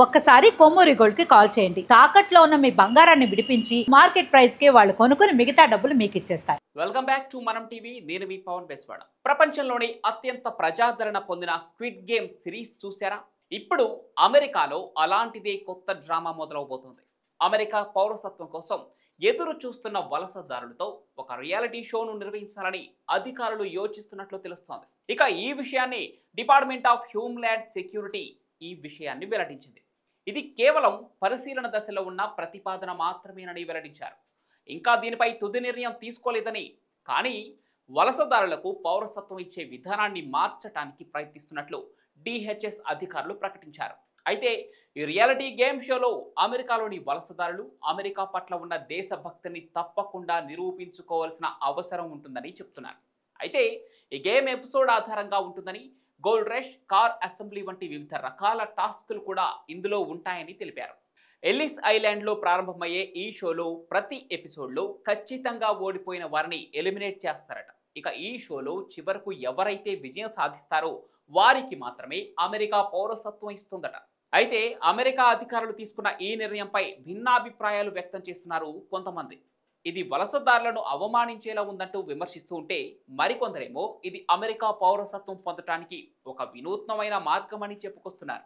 ఒక్కసారి కొమ్మూరి గోల్డ్ కి కాల్ చేయండి. తాకట్లో ఉన్న మీ బంగారాన్ని విడిపించి మార్కెట్ ప్రైస్ కి వాళ్ళు కొనుక్కుని మిగతా డబ్బులు మీకు ఇచ్చేస్తారు. వెల్కమ్ బ్యాక్ టు మనం టీవీ. నేను మీ పవన్ బెస్వాడ. ప్రపంచంలోని అత్యంత ప్రజాదరణ పొందిన స్క్విడ్ గేమ్ సిరీస్ చూసారా? ఇప్పుడు అమెరికాలో అలాంటిదే కొత్త డ్రామా మొదలవబోతోంది. అమెరికా పౌరసత్వం కోసం ఎదురు చూస్తున్న వలసదారులతో ఒక రియాలిటీ షోను నిర్వహించాలని అధికారులు యోచిస్తున్నట్లు తెలుస్తోంది. ఇక ఈ విషయాన్ని డిపార్ట్మెంట్ ఆఫ్ హ్యూమ్లాండ్ సెక్యూరిటీ ఈ విషయాన్ని వెల్లడించింది. ఇది కేవలం పరిశీలన దశలో ఉన్న ప్రతిపాదన మాత్రమేనని వెల్లడించారు. ఇంకా దీనిపై తుది నిర్ణయం తీసుకోలేదని, కానీ వలసదారులకు పౌరసత్వం ఇచ్చే విధానాన్ని మార్చడానికి ప్రయత్నిస్తున్నట్లు డిహెచ్ఎస్ అధికారులు ప్రకటించారు. అయితే ఈ రియాలిటీ గేమ్ షోలో అమెరికాలోని వలసదారులు అమెరికా పట్ల ఉన్న దేశభక్తిని తప్పకుండా నిరూపించుకోవాల్సిన అవసరం ఉంటుందని చెప్తున్నారు. అయితే ఈ గేమ్ ఎపిసోడ్ ఆధారంగా ఉంటుందని, గోల్డ్ రష్, కార్ అసెంబ్లీ వంటి వివిధ రకాల టాస్కులు కూడా ఇందులో ఉంటాయని తెలిపారు. ఎల్లిస్ ఐలాండ్లో ప్రారంభమయ్యే ఈ షోలో ప్రతి ఎపిసోడ్లో ఖచ్చితంగా ఓడిపోయిన వారిని ఎలిమినేట్ చేస్తారట. ఇక ఈ షోలో చివరకు ఎవరైతే విజయం సాధిస్తారో వారికి మాత్రమే అమెరికా పౌరసత్వం ఇస్తుందట. అయితే అమెరికా అధికారులు తీసుకున్న ఈ నిర్ణయంపై భిన్నాభిప్రాయాలు వ్యక్తం చేస్తున్నారు కొంతమంది. ఇది వలసదారులను అవమానించేలా ఉందంటూ విమర్శిస్తూ ఉంటే, మరికొందరేమో ఇది అమెరికా పౌరసత్వం పొందటానికి ఒక వినూత్నమైన మార్గమని చెప్పుకొస్తున్నారు.